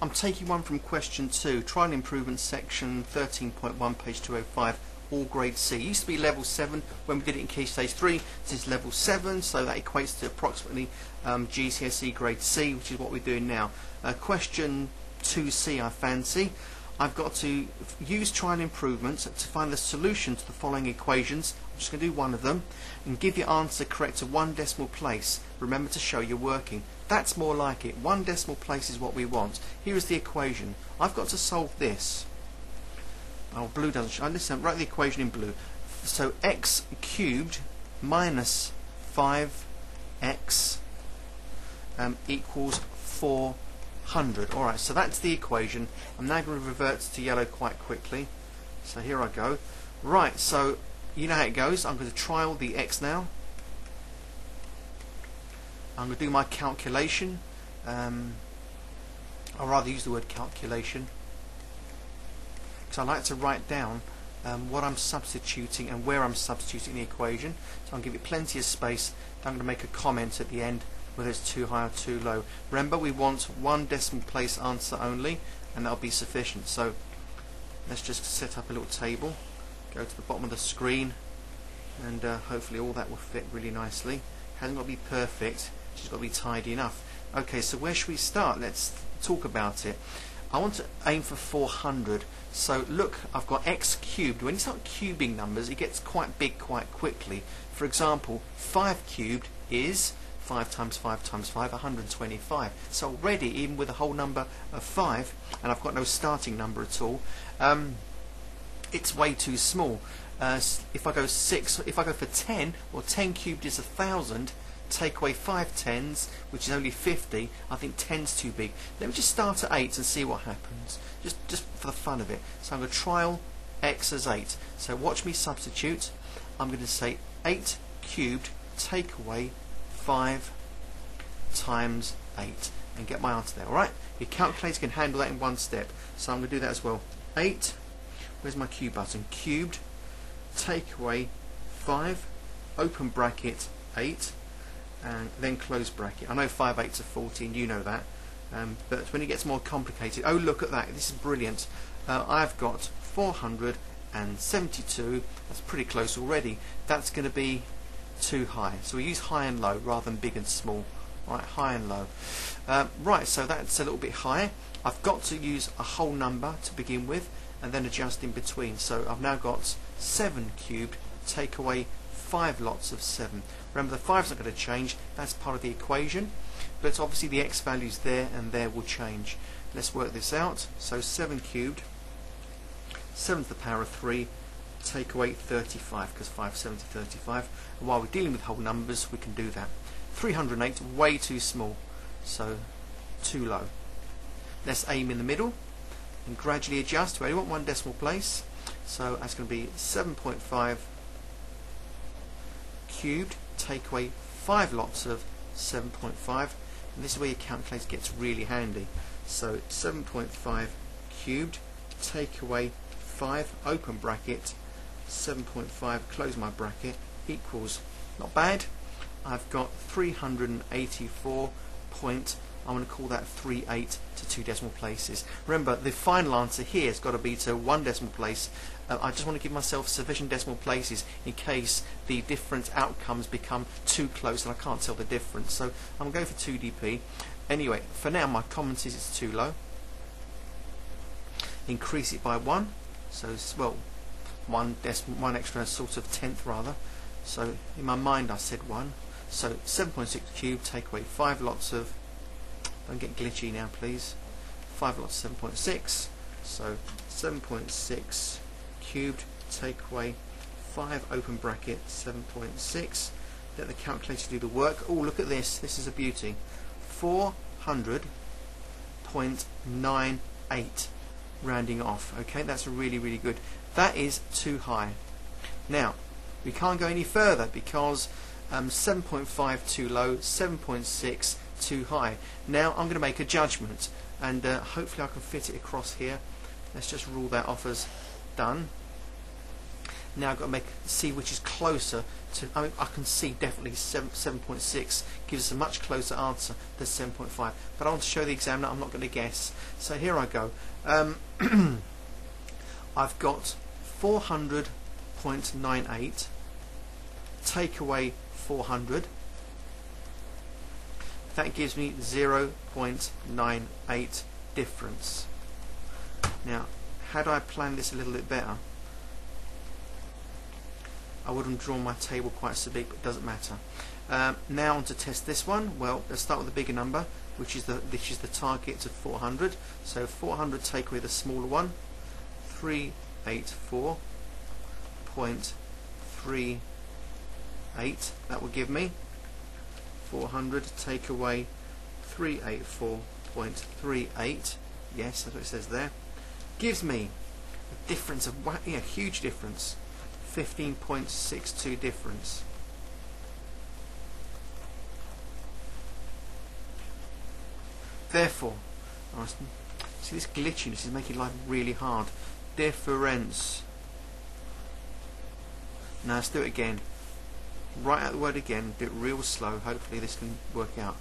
I'm taking one from question 2, Trial and Improvement section 13.1, page 205, all grade C. It used to be level 7 when we did it in Key Stage 3. This is level 7, so that equates to approximately GCSE grade C, which is what we're doing now. Question 2C I fancy. I've got to use trial and improvements to find the solution to the following equations. I'm just going to do one of them and give your answer correct to 1 decimal place. Remember to show you're working. That's more like it. 1 decimal place is what we want. Here is the equation. I've got to solve this. Oh, blue doesn't show. Listen, write the equation in blue. So x cubed minus 5x equals 400. Alright, so that's the equation. I'm now going to revert to yellow quite quickly. So here I go. Right, so you know how it goes. I'm going to trial the x now. I'm going to do my calculation. I'd rather use the word calculation, because I like to write down what I'm substituting and where I'm substituting the equation. So I'll give it plenty of space. I'm going to make a comment at the end whether it's too high or too low. Remember, we want 1 decimal place answer only, and that'll be sufficient. So let's just set up a little table, go to the bottom of the screen, and hopefully all that will fit really nicely. Hasn't got to be perfect, it's just got to be tidy enough. Okay, so where should we start? Let's talk about it. I want to aim for 400. So look, I've got x cubed. When you start cubing numbers, it gets quite big quite quickly. For example, 5 cubed is 5 times 5 times 5, 125. So already, even with a whole number of 5, and I've got no starting number at all, it's way too small. If I go for 10, well, 10 cubed is 1,000. Take away 5 tens, which is only 50. I think 10's too big. Let me just start at 8 and see what happens, just for the fun of it. So I'm going to trial x as 8. So watch me substitute. I'm going to say 8 cubed take away 5 times 8 and get my answer there. Alright, your calculator can handle that in one step, so I'm going to do that as well. 8, where's my cube button? Cubed take away 5, open bracket, 8, and then close bracket. I know 5 8s are 14, you know that, but when it gets more complicated, oh look at that, this is brilliant. I've got 472, that's pretty close already. That's going to be too high, so we use high and low rather than big and small. Right, high and low. Right, so that's a little bit higher. I've got to use a whole number to begin with and then adjust in between. So I've now got 7 cubed take away 5 lots of 7. Remember, the 5's not going to change, that's part of the equation, but obviously the x values there and there will change. Let's work this out. So 7 cubed, 7 to the power of 3, take away 35, because 5 7 to 35, and while we're dealing with whole numbers we can do that. 308, way too small, so too low. Let's aim in the middle and gradually adjust. We only want 1 decimal place, so that's going to be 7.5 cubed take away 5 lots of 7.5, and this is where your calculator gets really handy. So 7.5 cubed take away 5, open bracket, 7.5, close my bracket, equals, not bad, I've got 384 point, I'm going to call that 38 to 2 decimal places. Remember, the final answer here has got to be to 1 decimal place. I just want to give myself sufficient decimal places in case the different outcomes become too close and I can't tell the difference. So I'm going to go for 2dp. Anyway, for now my comment is it's too low. Increase it by 1. So, well, 1 extra sort of tenth rather. So in my mind I said 1. So 7.6 cubed take away 5 lots of, don't get glitchy now please, 5 lots of 7.6, so 7.6 cubed take away 5, open bracket, 7.6, let the calculator do the work. Oh, look at this, this is a beauty, 400.98, rounding off. Okay, that's really, really good. That is too high. Now we can't go any further because 7.5 too low, 7.6 too high. Now I'm going to make a judgment, and hopefully I can fit it across here. Let's just rule that off as done. Now I've got to see which is closer to. I mean, I can see definitely 7.6 gives us a much closer answer than 7.5. But I want to show the examiner I'm not going to guess. So here I go. I've got 400.98. Take away 400. That gives me 0.98 difference. Now, had I planned this a little bit better, I would have drawn my table quite so big, but it doesn't matter. Now on to test this one. Well, let's start with the bigger number, which is the target of 400. So 400 take away the smaller one, 384.38. That will give me 400 take away 384.38. Yes, that's what it says there. Gives me a difference of huge difference. 15.62 difference. Therefore, see, this glitchiness is making life really hard. Difference. Now let's do it again. Write out the word again, do it real slow. Hopefully this can work out.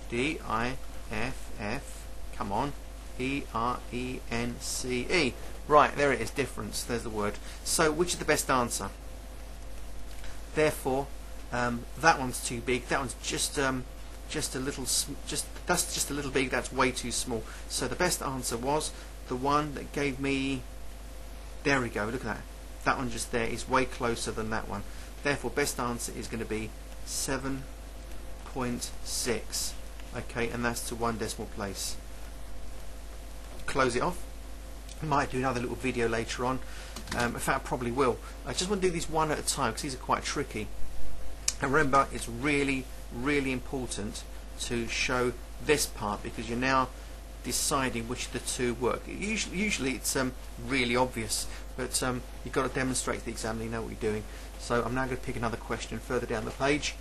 D-I-F-F, come on, E-R-E-N-C-E. Right, there it is, difference, there's the word. So which is the best answer? Therefore, that one's too big, that one's just a little, that's just a little big, that's way too small. So the best answer was the one that gave me, there we go, look at that. That one just there is way closer than that one. Therefore, best answer is going to be 7.6. Okay, and that's to 1 decimal place. Close it off. I might do another little video later on. In fact, I probably will. I just want to do these one at a time because these are quite tricky. And remember, it's really, really important to show this part because you're now deciding which of the two work. Usually it's really obvious, but you've got to demonstrate to the examiner you know what you're doing. So I'm now going to pick another question further down the page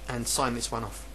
and sign this one off.